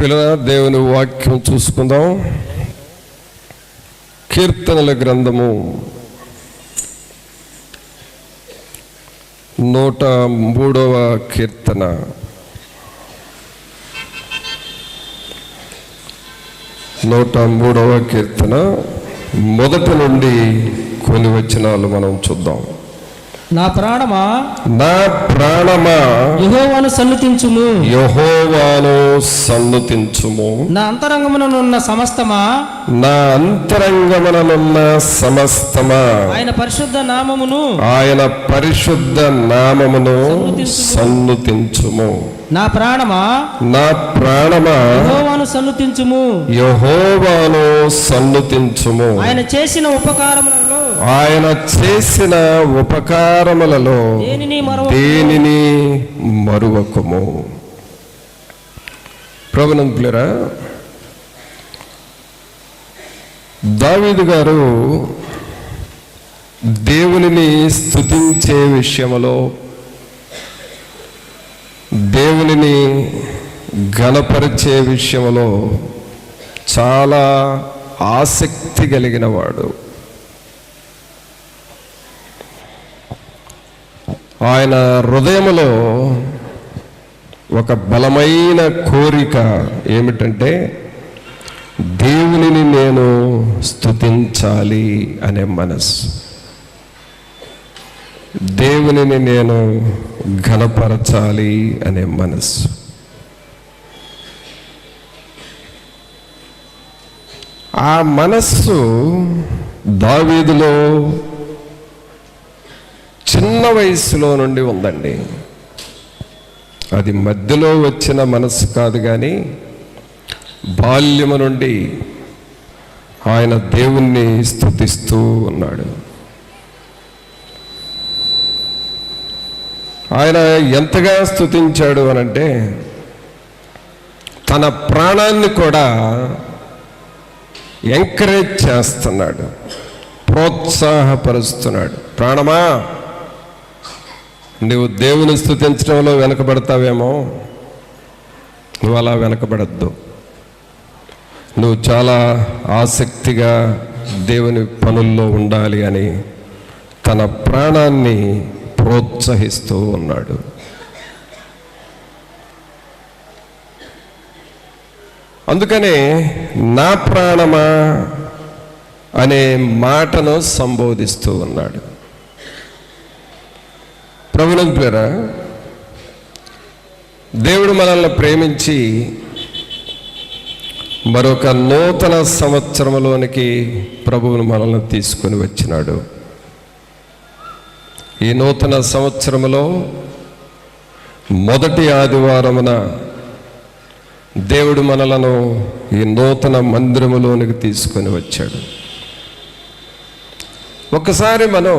పిల్లల దేవుని వాక్యం చూసుకుందాం. కీర్తనల గ్రంథము 103వ కీర్తన. మొదటి నుండి కొన్ని వచనాలు మనం చూద్దాం. నా ప్రాణమా యెహోవాను సన్నుతించుము. నా అంతరంగముననున్న సమస్తమా ఆయన పరిశుద్ధ నామమును సన్నుతించుము. నా ప్రాణమా యెహోవాను సన్నుతించుము. ఆయన చేసిన ఉపకారములలో దేనిని మరువకుము. ప్రభునందులరా, దావీదు గారు దేవునిని స్తుతించే విషయంలో, దేవునిని ఘనపరిచే విషయంలో చాలా ఆసక్తి కలిగిన వాడు. ఆయన హృదయంలో ఒక బలమైన కోరిక ఏమిటంటే, దేవునిని నేను స్తుతించాలి అనే మనసు, దేవునిని నేను ఘనపరచాలి అనే మనసు. ఆ మనస్సు దావీదులో చిన్న వయసులో నుండి ఉందండి. అది మధ్యలో వచ్చిన మనస్సు కాదు, కానీ బాల్యము నుండి ఆయన దేవుణ్ణి స్తుతిస్తూ ఉన్నాడు. ఆయన ఎంతగా స్తుతించాడు అనంటే, తన ప్రాణాన్ని కూడా ఎంకరేజ్ చేస్తున్నాడు, ప్రోత్సాహపరుస్తున్నాడు. ప్రాణమా, నువ్వు దేవుని స్తుతించడంలో వెనకబడతావేమో, నువ్వు అలా వెనకబడద్దు. నువ్వు చాలా ఆసక్తిగా దేవుని పనుల్లో ఉండాలి అని తన ప్రాణాన్ని ప్రోత్సహిస్తూ ఉన్నాడు. అందుకనే నా ప్రాణమా అనే మాటను సంబోధిస్తూ ఉన్నాడు. ప్రభునందులారా, దేవుడు మనల్ని ప్రేమించి మరొక నూతన సంవత్సరంలోనికి ప్రభువును మనల్ని తీసుకొని వచ్చినాడు. ఈ నూతన సంవత్సరంలో మొదటి ఆదివారమున దేవుడు మనలను ఈ నూతన మందిరములోనికి తీసుకొని వచ్చాడు. ఒకసారి మనం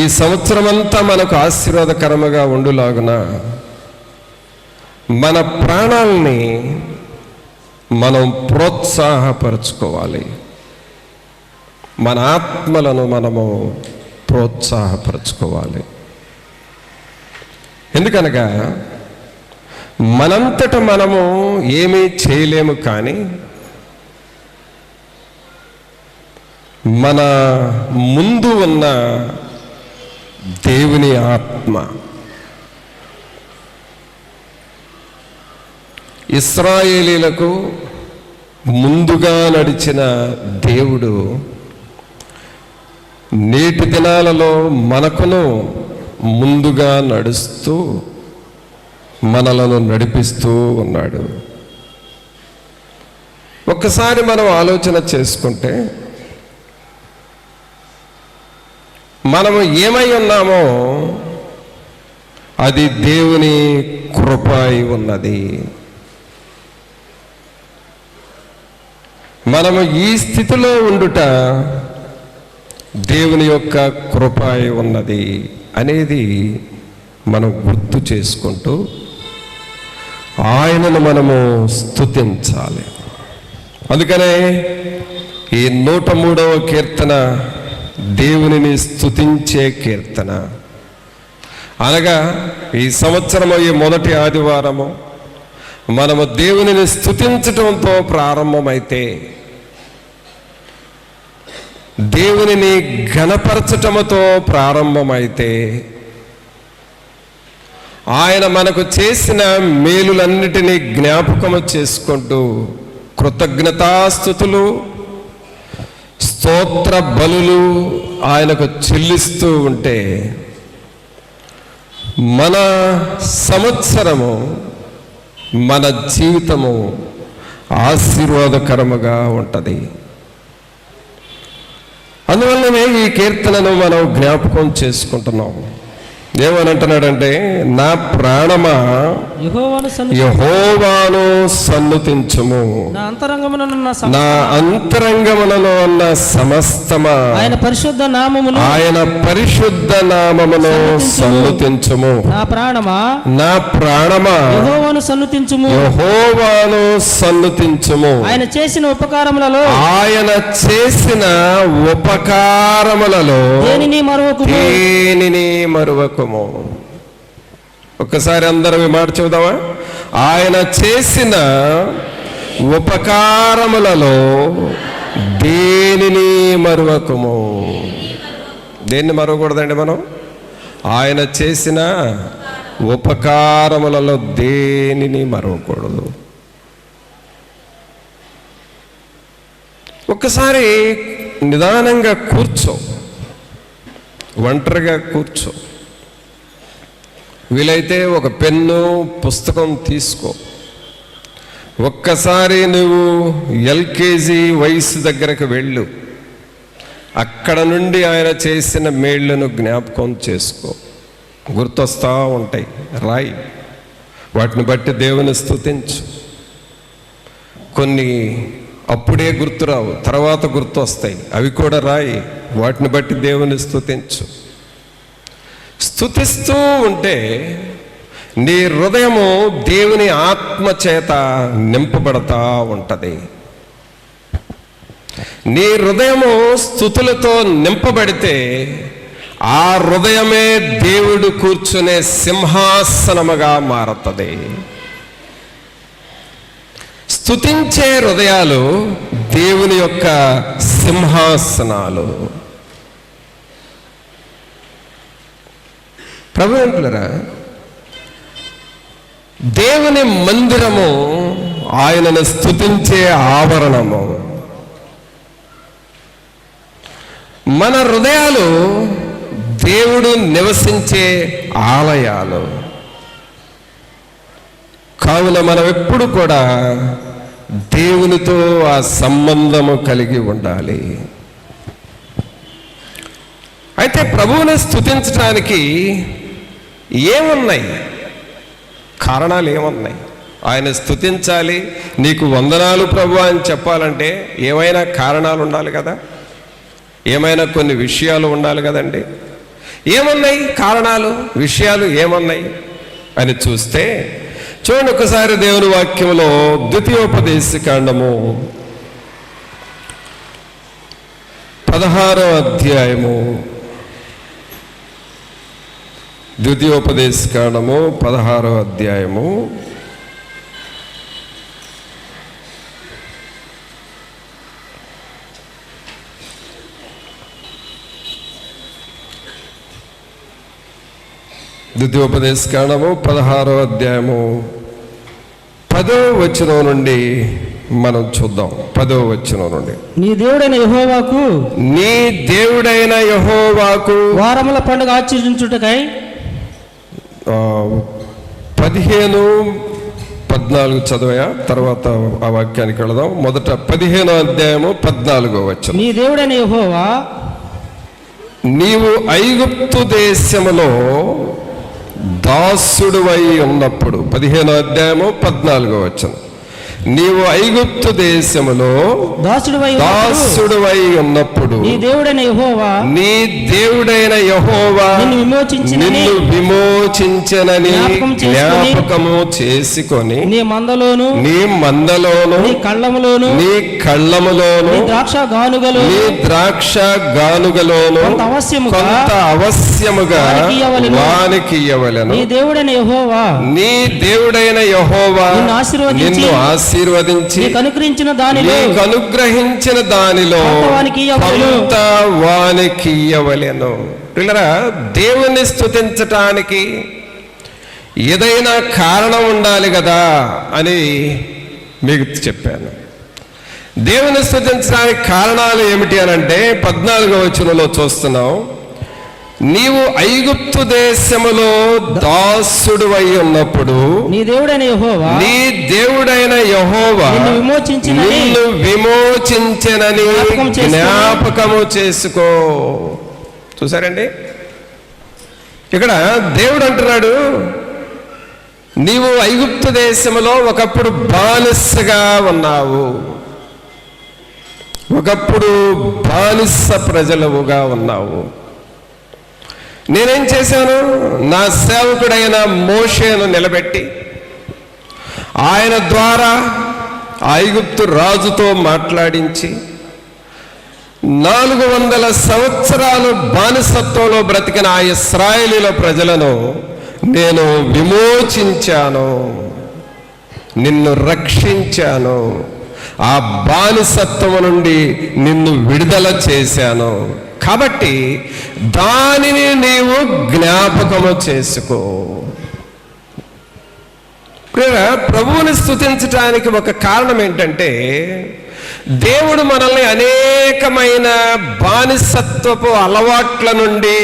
ఈ సంవత్సరమంతా మనకు ఆశీర్వాదకరముగా ఉండులాగున మన ప్రాణాలని మనం ప్రోత్సాహపరచుకోవాలి. మన ఆత్మలను మనము ప్రోత్సాహపరచుకోవాలి. ఎందుకనగా మనంతట మనము ఏమీ చేయలేము, కానీ మన ముందు ఉన్న దేవుని ఆత్మ, ఇశ్రాయేలీలకు ముందుగా నడిచిన దేవుడు నేటి దినాలలో మనకును ముందుగా నడుస్తూ మనలను నడిపిస్తూ ఉన్నాడు. ఒక్కసారి మనం ఆలోచన చేసుకుంటే, మనము ఏమై ఉన్నామో అది దేవుని కృప అయి ఉన్నది. మనము ఈ స్థితిలో ఉండుట దేవుని యొక్క కృప అయి ఉన్నది అనేది మనం గుర్తు చేసుకుంటూ ఆయనను మనము స్తుతించాలి. అందుకనే ఈ 103వ కీర్తన దేవునిని స్తుతించే కీర్తన. అనగా ఈ సంవత్సరము ఈ మొదటి ఆదివారము మనము దేవునిని స్తుతించటంతో ప్రారంభమైతే, దేవునిని ఘనపరచటముతో ప్రారంభమైతే, ఆయన మనకు చేసిన మేలులన్నిటినీ జ్ఞాపకము చేసుకుంటూ కృతజ్ఞతాస్తుతులు, స్తోత్ర బలులు ఆయనకు చెల్లిస్తూ ఉంటే మన సంవత్సరము, మన జీవితము ఆశీర్వాదకరముగా ఉంటుంది. అందువల్లనే ఈ కీర్తనను మనం జ్ఞాపకం చేసుకుంటున్నాం. ఏమని అంటున్నాడంటే, నా ప్రాణమా యెహోవాను సన్నుతించుము, నా అంతరంగములలో ఉన్న సమస్తమా ఆయన పరిశుద్ధ నామమును సన్నుతించుము. నా ప్రాణమా యెహోవాను సన్నుతించుము. ఆయన చేసిన ఉపకారములలో దేనిని మరువకు. ఒక్కసారి అందరం ఈ మాట చూద్దామా? ఆయన చేసిన ఉపకారములలో దేనిని మరువకుము. దేన్ని మరవకూడదండి మనం? ఆయన చేసిన ఉపకారములలో దేనిని మరవకూడదు. ఒక్కసారి నిదానంగా కూర్చో, ఒంటరిగా కూర్చో. వీలైతే ఒక పెన్ను, పుస్తకం తీసుకో. ఒక్కసారి నువ్వు ఎల్కేజీ వయసు దగ్గరకు వెళ్ళు. అక్కడ నుండి ఆయన చేసిన మేళ్లను జ్ఞాపకం చేసుకో. గుర్తొస్తా ఉంటాయి, రాయి. వాటిని బట్టి దేవుని స్తుతించు. కొన్ని అప్పుడే గుర్తురావు, తర్వాత గుర్తు వస్తాయి, అవి కూడా రాయి. వాటిని బట్టి దేవుని స్తుతించు. స్తుతిస్తూ ఉంటే నీ హృదయము దేవుని ఆత్మ చేత నింపబడతా ఉంటుంది. నీ హృదయము స్తుతులతో నింపబడితే ఆ హృదయమే దేవుడు కూర్చునే సింహాసనముగా మారుతుంది. స్తుతించే హృదయాలు దేవుని యొక్క సింహాసనాలు. ప్రభువులారా, దేవుని మందిరము ఆయనను స్తుతించే ఆవరణము. మన హృదయాలు దేవుడు నివసించే ఆలయాలు. కావున మనం ఎప్పుడు కూడా దేవునితో ఆ సంబంధము కలిగి ఉండాలి. అయితే ప్రభువుని స్తుతించడానికి ఏమున్నాయి? కారణాలు ఏమున్నాయి? ఆయన స్తుతించాలి, నీకు వందనాలు ప్రభు అని చెప్పాలంటే ఏమైనా కారణాలు ఉండాలి కదా, ఏమైనా కొన్ని విషయాలు ఉండాలి కదండి. ఏమున్నాయి కారణాలు, విషయాలు ఏమున్నాయి అని చూస్తే చూడండి ఒకసారి దేవుని వాక్యంలో ద్వితీయోపదేశకాండము 16వ అధ్యాయము, ద్వితీయోపదేశకాండము 16వ అధ్యాయము 16వ అధ్యాయము 10వ వచనం నుండి మనం చూద్దాం. 10వ వచనం నుండి, నీ దేవుడైన యెహోవాకు వారముల పండుగ ఆచరించుటకై 15-14 చదవయా, తర్వాత ఆ వాక్యానికి వెళదాం. మొదట 15వ అధ్యాయము 14వ వచనం. నీ దేవుడైన యెహోవా నీవు ఐగుప్తు దేశములో దాసుడువై ఉన్నప్పుడు, 15వ అధ్యాయము 14వ వచనం. నీవు ఐగుప్తు దేశములో దాసుడువై ఉన్నప్పుడు నీ దేవుడైన యెహోవా నిన్ను విమోచించనని జ్ఞాపకము చేసుకొని నీ మందలోను నీ కళ్ళములోను ద్రాక్ష గానుగలోను కొంత అవశ్యముగా వానికి ఇయ్యవలెను. నీ దేవుడైన యెహోవా నిన్ను ఆశీర్వదించి నీకు అనుగ్రహించిన దానిలో కొంత వానికి ఇయ్యవలెను. పిల్లరా, దేవుణ్ణి స్తుతించటానికి ఏదైనా కారణం ఉండాలి కదా అని మీకు చెప్పాను. దేవుని స్తుతించడానికి కారణాలు ఏమిటి అని అంటే 14వ వచనంలో చూస్తున్నాం. నీవు ఐగుప్తు దేశములో దాసుడువై ఉన్నప్పుడు నీ దేవుడైన యెహోవా నిన్ను విమోచించెనని జ్ఞాపకము చేసుకో. చూసారండి, ఇక్కడ దేవుడు అంటున్నాడు, నీవు ఐగుప్తు దేశములో ఒకప్పుడు బానిసగా ఉన్నావు, ఒకప్పుడు బానిస ప్రజలవుగా ఉన్నావు. నేనేం చేశాను? నా సేవకుడైన మోషేను నిలబెట్టి ఆయన ద్వారా ఐగుప్తు రాజుతో మాట్లాడించి 400 సంవత్సరాలు బానిసత్వంలో బ్రతికిన ఆ ఇశ్రాయేలీల ప్రజలను నేను విమోచించాను, నిన్ను రక్షించాను, ఆ బానిసత్వం నుండి నిన్ను విడుదల చేశాను. కాబట్టి దానిని నీవు జ్ఞాపకము చేసుకో. ప్రభువుని స్తుతించటానికి ఒక కారణం ఏంటంటే, దేవుడు మనల్ని అనేకమైన బానిసత్వపు అలవాట్ల నుండి,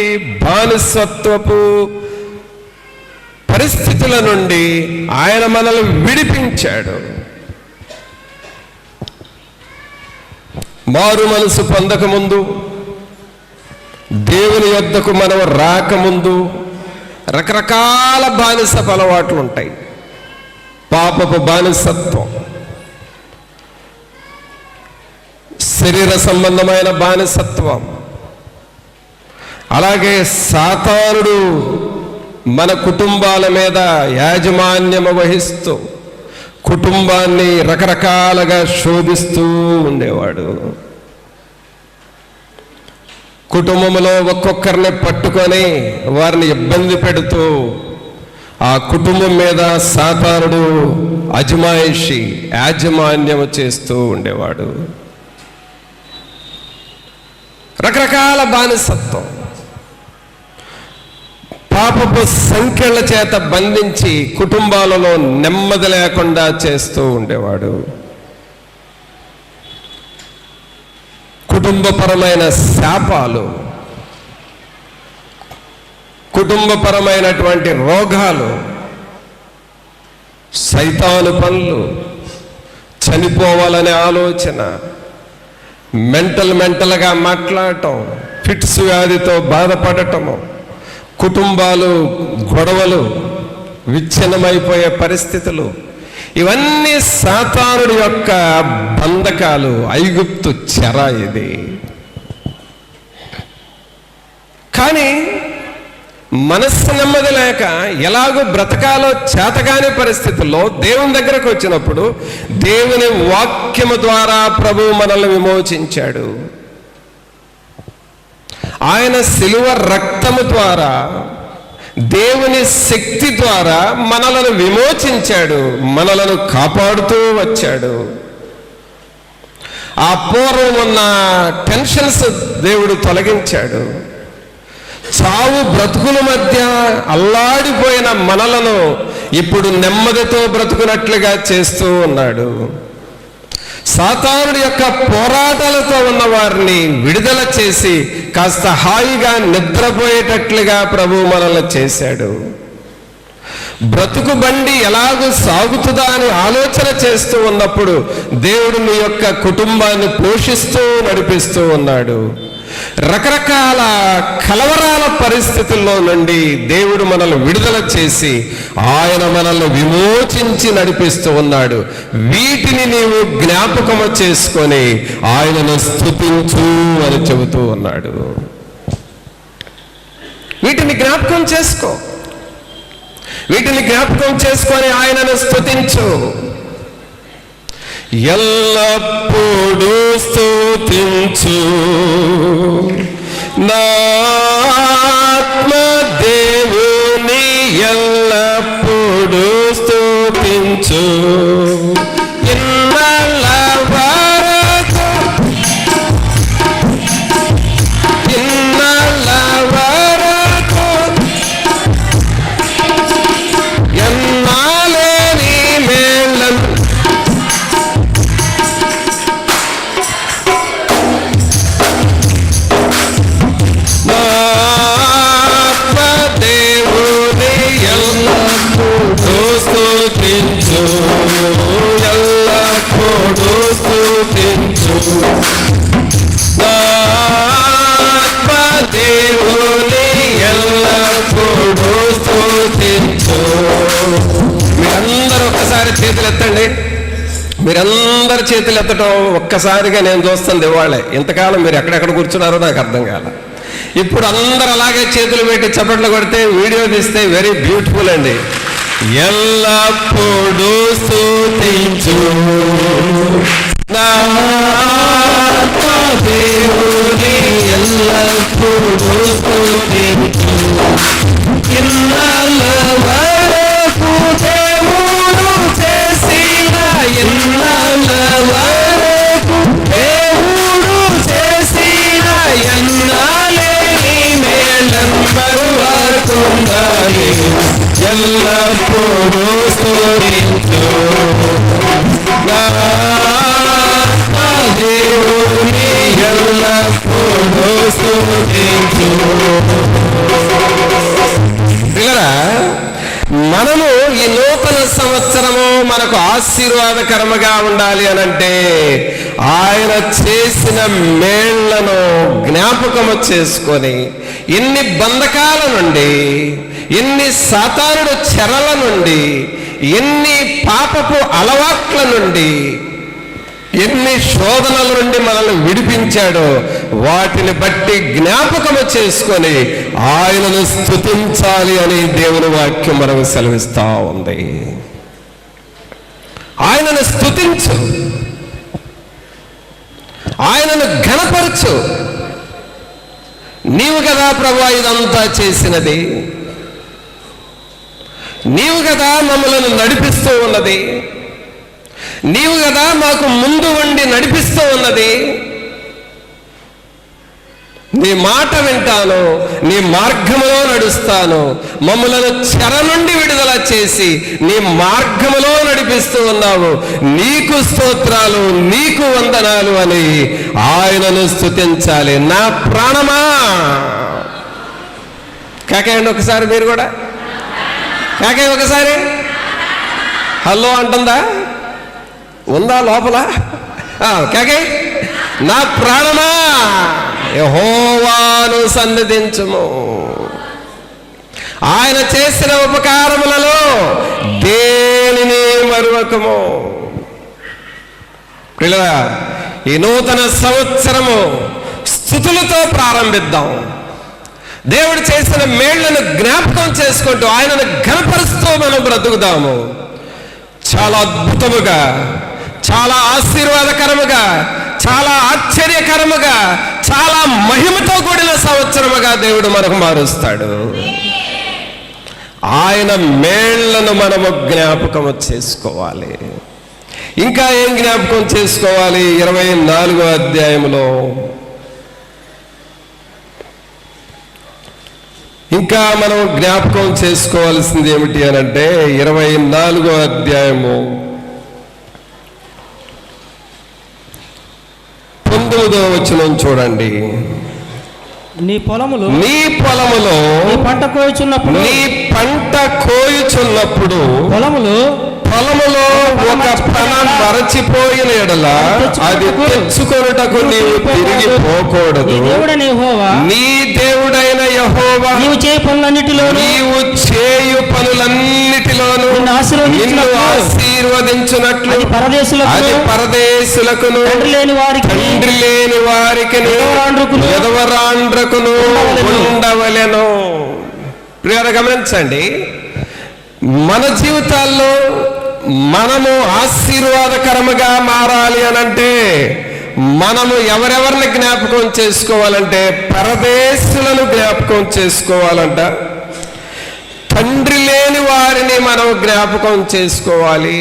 బానిసత్వపు పరిస్థితుల నుండి ఆయన మనల్ని విడిపించాడు. మారు మనసు పొందకముందు, దేవుని యొద్దకు మనం రాకముందు రకరకాల బానిసపు అలవాట్లు ఉంటాయి. పాపపు బానిసత్వం, శరీర సంబంధమైన బానిసత్వం, అలాగే సాతానుడు మన కుటుంబాల మీద యాజమాన్యము వహిస్తూ కుటుంబాన్ని రకరకాలుగా శోధిస్తూ ఉండేవాడు. కుటుంబంలో ఒక్కొక్కరిని పట్టుకొని వారిని ఇబ్బంది పెడుతూ ఆ కుటుంబం మీద సాతానుడు యాజమాన్యము చేస్తూ ఉండేవాడు. రకరకాల బానిసత్వం, పాపపు సంఖ్యల చేత బంధించి కుటుంబాలలో నెమ్మది లేకుండా చేస్తూ ఉండేవాడు. కుటుంబపరమైన శాపాలు, కుటుంబపరమైనటువంటి రోగాలు, సైతాను పనులు, చనిపోవాలనే ఆలోచన, మెంటల్గా మాట్లాడటం, ఫిట్స్ వ్యాధితో బాధపడటము, కుటుంబాలు గొడవలు, విచ్ఛిన్నమైపోయే పరిస్థితులు, ఇవన్నీ సాతానుడి యొక్క బంధకాలు, ఐగుప్తు చెర ఇది. కానీ మనస్సు నెమ్మది లేక ఎలాగో బ్రతకాలో చేతగాని పరిస్థితుల్లో దేవుని దగ్గరకు వచ్చినప్పుడు దేవుని వాక్యము ద్వారా ప్రభువు మనల్ని విమోచించాడు. ఆయన శిలువ రక్తము ద్వారా, దేవుని శక్తి ద్వారా మనలను విమోచించాడు, మనలను కాపాడుతూ వచ్చాడు. ఆ పూర్వం ఉన్న టెన్షన్స్ దేవుడు తొలగించాడు. చావు బ్రతుకుల మధ్య అల్లాడిపోయిన మనలను ఇప్పుడు నెమ్మదితో బ్రతుకున్నట్లుగా చేస్తూ ఉన్నాడు. సాతానుడి యొక్క పోరాటాలతో ఉన్న వారిని విడుదల చేసి కాస్త హాయిగా నిద్రపోయేటట్లుగా ప్రభువు మనల్ని చేశాడు. బ్రతుకు బండి ఎలాగూ సాగుతుందా అని ఆలోచన చేస్తూ ఉన్నప్పుడు దేవుడు నీ యొక్క కుటుంబాన్ని పోషిస్తూ నడిపిస్తూ ఉన్నాడు. రకరకాల కలవరాల పరిస్థితుల్లో నుండి దేవుడు మనల్ని విడుదల చేసి ఆయన మనల్ని విమోచించి నడిపిస్తూ ఉన్నాడు. వీటిని నీవు జ్ఞాపకము చేసుకొని ఆయనను స్తుతించు అని చెబుతూ ఉన్నాడు. వీటిని జ్ఞాపకం చేసుకో, వీటిని జ్ఞాపకం చేసుకొని ఆయనను స్తుతించు. ఎల్లప్పుడూ స్తుతించు నా ఆత్మ దేవుని, ఎల్లప్పుడూ స్తుతించు. ఇన్నాళ్ళ వరకు, ఇన్నాళ్ళ వరకు ఎన్నాలేని మేళ్ళను ఎల్లప్పుడూ స్తుతించు దేవుని, ఎల్లప్పుడూ స్తుతించు. మీరందరూ ఒక్కసారి చేతులు ఎత్తండి. మీరందరు చేతులు ఎత్తడం ఒక్కసారిగా నేను చూస్తుంది ఇవాళే. ఇంతకాలం మీరు ఎక్కడెక్కడ కూర్చున్నారో నాకు అర్థం కాల. ఇప్పుడు అందరు అలాగే చేతులు పెట్టి చప్పట్లు కొడితే, వీడియో తీస్తే వెరీ బ్యూటిఫుల్ అండి. ఎల్లప్పుడూ స్తుతించు నా ఆత్మ దేవుని, ఎల్లప్పుడూ స్తుతించు. ఇన్నాళ్ళ వరకు దేవుడు చేసిన, ఇన్నాళ్ళ వరకు దేవుడు చేసిన ఎన్నాలేని మేళ్ళందరూ వారుకుండాలి. ఎల్లప్పుడూ స్తుతించు నా ఆత్మ దేవుని, ఎల్లప్పుడూ స్తుతించు. పిల్లరా, మనము ఈ నూతన సంవత్సరము మనకు ఆశీర్వాదకరముగా ఉండాలి అనంటే ఆయన చేసిన మేళ్లను జ్ఞాపకము చేసుకొని, ఎన్ని బంధకాల నుండి, ఎన్ని సాతానుడు చెరల నుండి, ఎన్ని పాపపు అలవాట్ల నుండి, ఎన్ని శోధనల నుండి మనల్ని విడిపించాడో వాటిని బట్టి జ్ఞాపకము చేసుకొని ఆయనను స్తుతించాలి అని దేవుని వాక్యం మనకు సెలవిస్తా ఉంది. ఆయనను స్తుతించు, ఆయనను ఘనపరచు. నీవు కదా ప్రభువా ఇదంతా చేసినది, నీవు కదా మమ్మల్ని నడిపిస్తూ ఉన్నది, నీవు కదా మాకు ముందు ఉండి నడిపిస్తూ ఉన్నది. నీ మాట వింటాను, నీ మార్గములో నడుస్తాను, మమ్మలను చెర నుండి విడుదల చేసి నీ మార్గములో నడిపిస్తూ ఉన్నావు, నీకు స్తోత్రాలు, నీకు వందనాలు అని ఆయనను స్తుతించాలి. నా ప్రాణమా, కాకేయండి ఒకసారి, మీరు కూడా కాకే ఒకసారి. హలో అంటుందా? ఉందా లోపల? కాకే. నా ప్రాణమా యెహోవాను సన్నిధించుము, ఆయన చేసిన ఉపకారములలో దేనిని మరువకము. పిల్లరా, ఈ నూతన సంవత్సరము స్తుతులతో ప్రారంభిద్దాం. దేవుడు చేసిన మేళ్లను జ్ఞాపకం చేసుకుంటూ ఆయనను ఘనపరుస్తూ మనం బ్రతుకుదాము. చాలా అద్భుతముగా, చాలా ఆశీర్వాదకరముగా, చాలా ఆశ్చర్యకరముగా, చాలా మహిమతో కూడిన సంవత్సరముగా దేవుడు మనకు మారుస్తాడు. ఆయన మేళ్లను మనము జ్ఞాపకము చేసుకోవాలి. ఇంకా ఏం జ్ఞాపకం చేసుకోవాలి? 24వ అధ్యాయంలో ఇంకా మనం జ్ఞాపకం చేసుకోవాల్సింది ఏమిటి అనంటే 24వ అధ్యాయము 9వ వచనం చూడండి. నీ పొలములో నీ పంట కోయుచున్నప్పుడు పొలములో పొలములో ఒక పన మరచిపోయిన ఎడల అది తెచ్చుకొనుటకు నీవు తిరిగి పోకూడదు. నీ దేవుడైన యెహోవా నీ దేవుడైన యెహోవా నీవు చేయ పనులన్నిటిలోను నీవు చేయు పనులన్నిటిలోను నిన్ను నిన్ను ఆశీర్వదించునట్లు అది అది పరదేశులకు పరదేశులకును తండ్రి లేని వారికి తండ్రి లేని వారికి విధవరాండ్రకును ఉండవలెను. ప్రియులారా గమనించండి, మన జీవితాల్లో మనము ఆశీర్వాదకరముగా మారాలి అనంటే మనము ఎవరెవరిని జ్ఞాపకం చేసుకోవాలంటే పరదేశులను జ్ఞాపకం చేసుకోవాలంట. తండ్రి లేని వారిని మనం జ్ఞాపకం చేసుకోవాలి.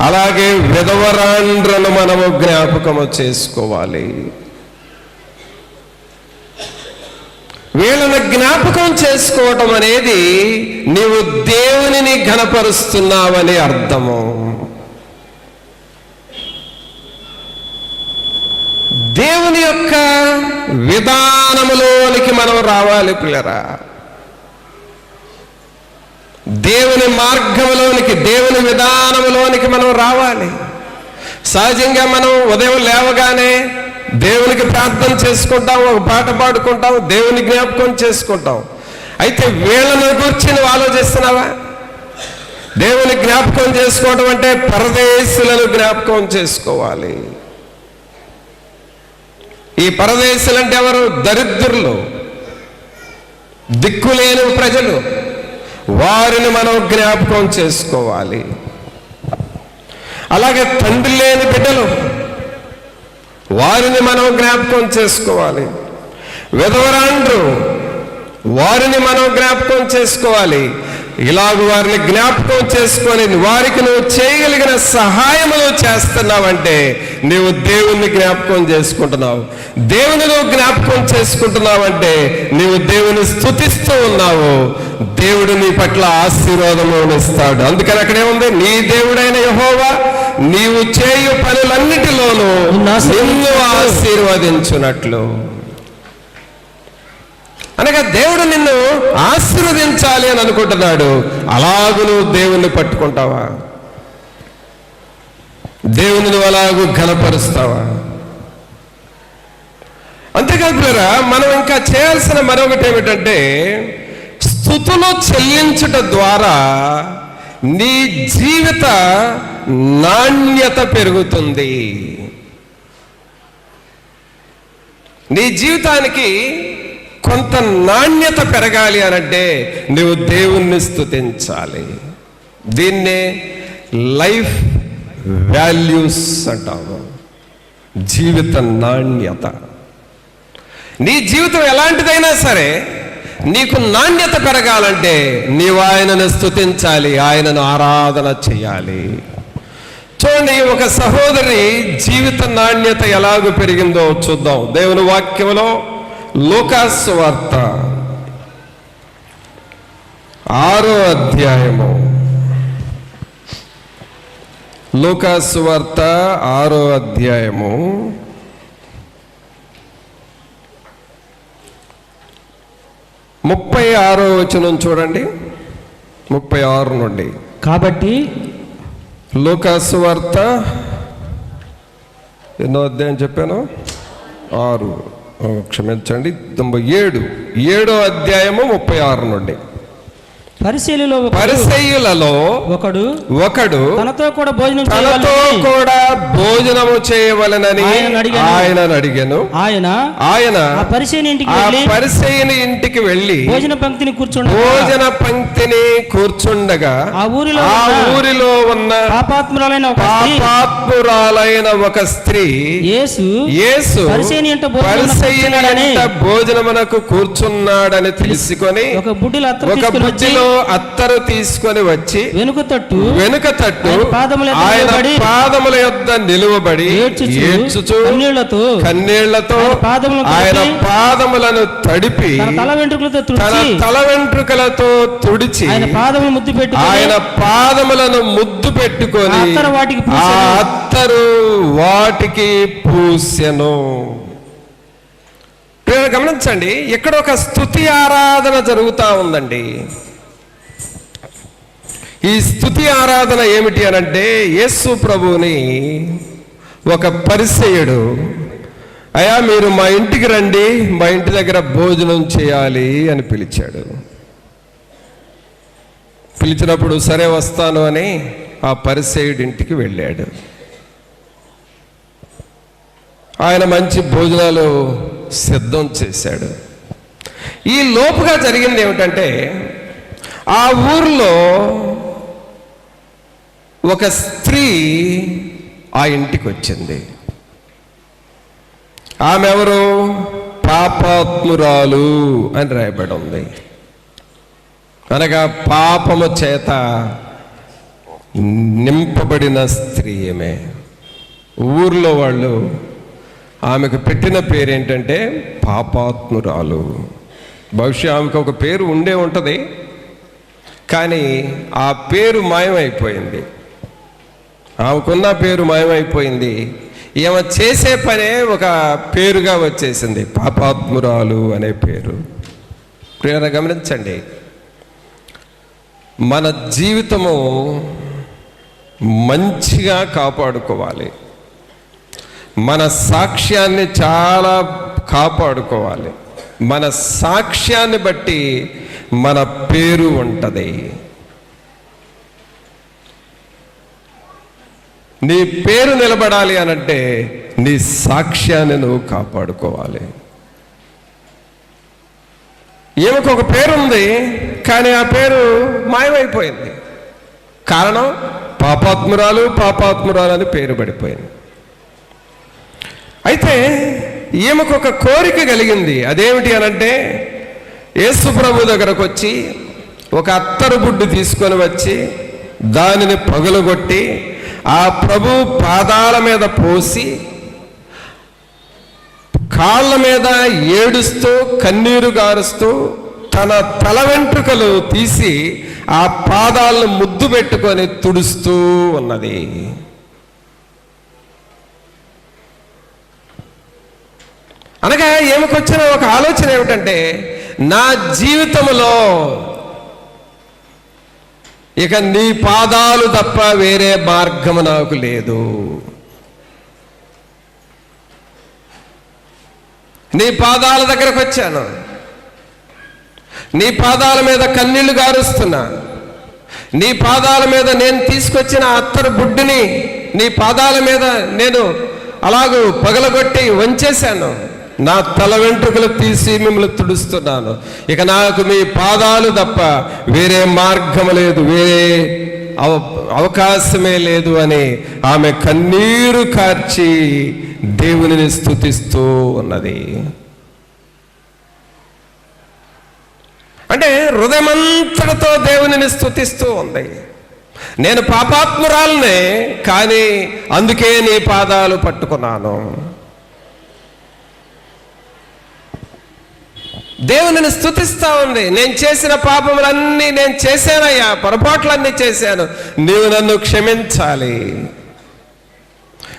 అలాగే విధవరాండ్రను మనము జ్ఞాపకము చేసుకోవాలి. వీళ్ళని జ్ఞాపకం చేసుకోవటం అనేది నీవు దేవునిని ఘనపరుస్తున్నావని అర్థము. దేవుని యొక్క విధానములోనికి మనం రావాలి పిల్లరా. దేవుని మార్గంలోనికి, దేవుని విధానములోనికి మనం రావాలి. సహజంగా మనం ఉదయం లేవగానే దేవునికి ప్రార్థన చేసుకుంటాం, ఒక పాట పాడుకుంటాం, దేవుని జ్ఞాపకం చేసుకుంటాం. అయితే వీళ్ళని గురించి నువ్వు ఆలోచిస్తున్నావా? దేవుని జ్ఞాపకం చేసుకోవడం అంటే పరదేశులను జ్ఞాపకం చేసుకోవాలి. ఈ పరదేశులు అంటే ఎవరు? దరిద్రులు, దిక్కులేని ప్రజలు. వారిని మనం జ్ఞాపకం చేసుకోవాలి. అలాగే తండ్రి లేని బిడ్డలు, వారిని మనం జ్ఞాపకం చేసుకోవాలి. విధవరాండ్రు, వారిని మనం జ్ఞాపకం చేసుకోవాలి. ఇలాగ వారిని జ్ఞాపకం చేసుకొని వారికి నువ్వు చేయగలిగిన సహాయములు చేస్తున్నావంటే నువ్వు దేవుణ్ణి జ్ఞాపకం చేసుకుంటున్నావు. దేవుని నువ్వు జ్ఞాపకం చేసుకుంటున్నావంటే నీవు దేవుని స్తుతిస్తూ ఉన్నావు. దేవుడు నీ పట్ల ఆశీర్వాదము ఇస్తాడు. అందుకని అక్కడే ఉంది, నీ దేవుడైన యెహోవా నీవు చేయు పనులన్నిటిలోనూ నిన్ను ఆశీర్వదించునట్లు. అనగా దేవుడు నిన్ను ఆశీర్వదించాలి అని అనుకుంటున్నాడు. అలాగూ నువ్వు దేవుణ్ణి పట్టుకుంటావా? దేవుని నువ్వు అలాగూ ఘనపరుస్తావా? అంతేకాదు మనం ఇంకా చేయాల్సిన మరొకటి ఏమిటంటే స్తుతులు చెల్లించుట ద్వారా నీ జీవిత నాణ్యత పెరుగుతుంది. నీ జీవితానికి కొంత నాణ్యత పెరగాలి అనంటే నువ్వు దేవుణ్ణి స్తుతించాలి. దీన్నే లైఫ్ వాల్యూస్ అంటాము, జీవిత నాణ్యత. నీ జీవితం ఎలాంటిదైనా సరే నీకు నాణ్యత పెరగాలంటే నీవు ఆయనను స్తుతించాలి, ఆయనను ఆరాధన చేయాలి. చూడండి, ఒక సహోదరి జీవిత నాణ్యత ఎలాగూ పెరిగిందో చూద్దాం. దేవుని వాక్యంలో లూకా సువార్త 6వ అధ్యాయము, లూకా సువార్త 6వ అధ్యాయము 36వ వచనం చూడండి. 36 నుండి. కాబట్టి లూకా సువార్త ఎన్నో అధ్యాయం చెప్పాను? 6, క్షమించండి, 7వ అధ్యాయము 36 నుండి. పరిసయ్యులలో ఒకడు తనతో కూడా భోజనము చేయవలెనని ఆయనను అడిగాను. ఆయన ఆ పరిసయ్యుని ఇంటికి వెళ్ళి భోజన పంక్తిని కూర్చుండగా ఆ ఊరిలో ఉన్న పాపాత్మురాలైన ఒక స్త్రీ యేసు పరిసయ్యుని ఇంట భోజనమునకు కూర్చున్నాడని తెలుసుకొని ఒక బుడ్డిలో అత్తరు తీసుకొని వచ్చి వెనుక తట్టు ఆయన పాదముల యొద్ద నిలువబడి ఏడ్చుచు కన్నీళ్లతో ఆయన పాదములను తడిపి తన తల వెంట్రుకలతో తుడిచి ఆయన పాదములను ముద్దు పెట్టుకొని ఆ అత్తరు వాటికి పూసెను. గమనించండి, ఇక్కడ ఒక స్తుతి ఆరాధన జరుగుతూ ఉందండి. ఈ స్తుతి ఆరాధన ఏమిటి అనంటే, యేసు ప్రభువుని ఒక పరిసయ్యుడు, అయ్యా మీరు మా ఇంటికి రండి, మా ఇంటి దగ్గర భోజనం చేయాలి అని పిలిచాడు. పిలిచినప్పుడు సరే వస్తాను అని ఆ పరిసయ్యుడి ఇంటికి వెళ్ళాడు. ఆయన మంచి భోజనాలు సిద్ధం చేశాడు. ఈ లోపుగా జరిగింది ఏమిటంటే, ఆ ఊర్లో ఒక స్త్రీ ఆ ఇంటికి వచ్చింది. ఆమె ఎవరు? పాపాత్మురాలు అని రాయబడి ఉంది. అనగా పాపము చేత నింపబడిన స్త్రీ ఆమె. ఊర్లో వాళ్ళు ఆమెకు పెట్టిన పేరు ఏంటంటే పాపాత్మురాలు. బహుశా ఆమెకు ఒక పేరు ఉండే ఉంటుంది, కానీ ఆ పేరు మాయమైపోయింది. ఆమెకున్న పేరు మాయమైపోయింది. ఈమె చేసే పనే ఒక పేరుగా వచ్చేసింది, పాపాత్మురాలు అనే పేరు. ప్రియరా గమనించండి, మన జీవితము మంచిగా కాపాడుకోవాలి. మన సాక్ష్యాన్ని చాలా కాపాడుకోవాలి. మన సాక్ష్యాన్ని బట్టి మన పేరు ఉంటుంది. నీ పేరు నిలబడాలి అనంటే నీ సాక్ష్యాన్ని నువ్వు కాపాడుకోవాలి. ఈమెకు ఒక పేరుంది, కానీ ఆ పేరు మాయమైపోయింది. కారణం పాపాత్మురాలు అని పేరు పడిపోయింది. అయితే ఈమెకు ఒక కోరిక కలిగింది. అదేమిటి అనంటే, యేసు ప్రభు దగ్గరకు వచ్చి ఒక అత్తరు బుడ్డు తీసుకొని వచ్చి దానిని పగులగొట్టి ఆ ప్రభు పాదాల మీద పోసి కాళ్ళ మీద ఏడుస్తూ కన్నీరు గారుస్తూ తన తల వెంట్రుకలు తీసి ఆ పాదాలను ముద్దు పెట్టుకొని తుడుస్తూ ఉన్నది. అనగా ఏమకొచ్చిన ఒక ఆలోచన ఏమిటంటే, నా జీవితంలో ఇక నీ పాదాలు తప్ప వేరే మార్గము నాకు లేదు. నీ పాదాల దగ్గరకు వచ్చాను, నీ పాదాల మీద కన్నీళ్లు గారుస్తున్నా, నీ పాదాల మీద నేను తీసుకొచ్చిన అత్తరు బుడ్డుని నీ పాదాల మీద నేను అలాగూ పగలగొట్టి వంచేశాను. నా తల వెంట్రుకలు తీసి మిమ్మల్ని తుడుస్తున్నాను. ఇక నాకు మీ పాదాలు తప్ప వేరే మార్గం లేదు, వేరే అవకాశమే లేదు అని ఆమె కన్నీరు కార్చి దేవునిని స్తుతిస్తూ ఉన్నది. అంటే హృదయమంతటితో దేవునిని స్తుతిస్తూ ఉంది. నేను పాపాత్మురాలనే, కానీ అందుకే నీ పాదాలు పట్టుకున్నాను. దేవునిని స్తుతిస్తా ఉంది. నేను చేసిన పాపములన్నీ నేను చేశానయ్యా, పొరపాట్లన్నీ చేశాను, నీవు నన్ను క్షమించాలి.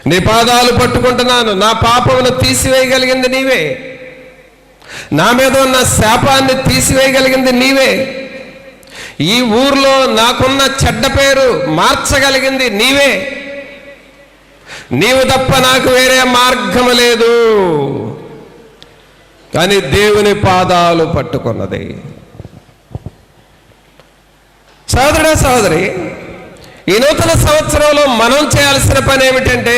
నీ పాదాలు పట్టుకుంటున్నాను. నా పాపమును తీసివేయగలిగింది నీవే, నా మీద ఉన్న శాపాన్ని తీసివేయగలిగింది నీవే, ఈ ఊర్లో నాకున్న చెడ్డ పేరు మార్చగలిగింది నీవే. నీవు తప్ప నాకు వేరే మార్గము లేదు కానీ దేవుని పాదాలు పట్టుకున్నది. సోదరుడా సోదరి, ఈ నూతన సంవత్సరంలో మనం చేయాల్సిన పని ఏమిటంటే,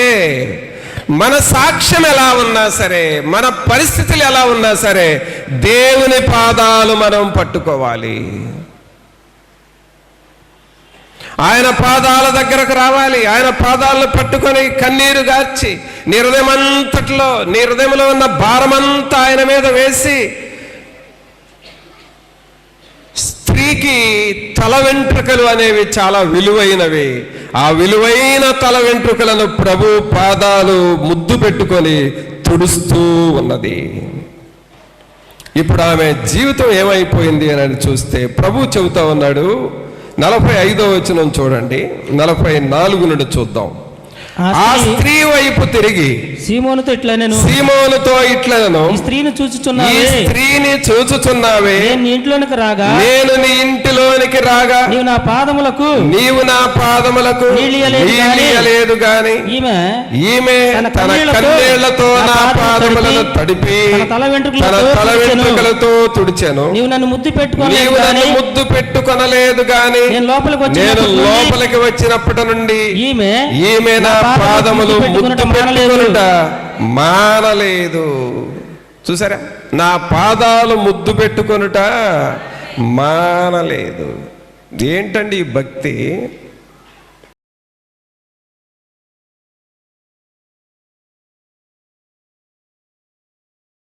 మన సాక్ష్యం ఎలా ఉన్నా సరే, మన పరిస్థితులు ఎలా ఉన్నా సరే, దేవుని పాదాలు మనం పట్టుకోవాలి. ఆయన పాదాల దగ్గరకు రావాలి. ఆయన పాదాలను పట్టుకొని కన్నీరు గార్చి నీ హృదయమంతట్లో, నీ హృదయంలో ఉన్న భారమంతా ఆయన మీద వేసి, స్త్రీకి తల వెంట్రుకలు అనేవి చాలా విలువైనవి. ఆ విలువైన తల వెంట్రుకలను ప్రభు పాదాలు ముద్దు పెట్టుకొని తుడుస్తూ ఉన్నది. ఇప్పుడు ఆమె జీవితం ఏమైపోయింది అని చూస్తే ప్రభు చెబుతా ఉన్నాడు. 45వ వచనం చూడండి, 44 నుండి చూద్దాం. ఆ స్త్రీ వైపు తిరిగి సీమోనుతో ఇట్లా నేను సీమోనుతో ఇట్లను, ఈ స్త్రీని ఈ చూచుచున్నావే, స్త్రీని చూచుచున్నావే, నేను నీ ఇంట్లోనికి రాగా నేను నీ ఇంటిలోనికి రాగా నీవు నా పాదములకు నీవు నా పాదములకు నీళ్ళలేదు గాని ఈమె తన కన్నీళ్లతో నా పాదములను తడిపి తన తల తన వెంట్రుకలతో తుడిచెను. నీవు నన్ను ముద్దు నీవు నన్ను ముద్దు పెట్టుకొనలేదు గాని నేను నేను లోపలికి వచ్చినప్పటి నుండి ఈమె నా పాదములు ముద్దు పెట్టుకొనుట మానలేదు. చూసారా, నా పాదాలు ముద్దు పెట్టుకొనుట మానలేదు. ఏంటండి ఈ భక్తి?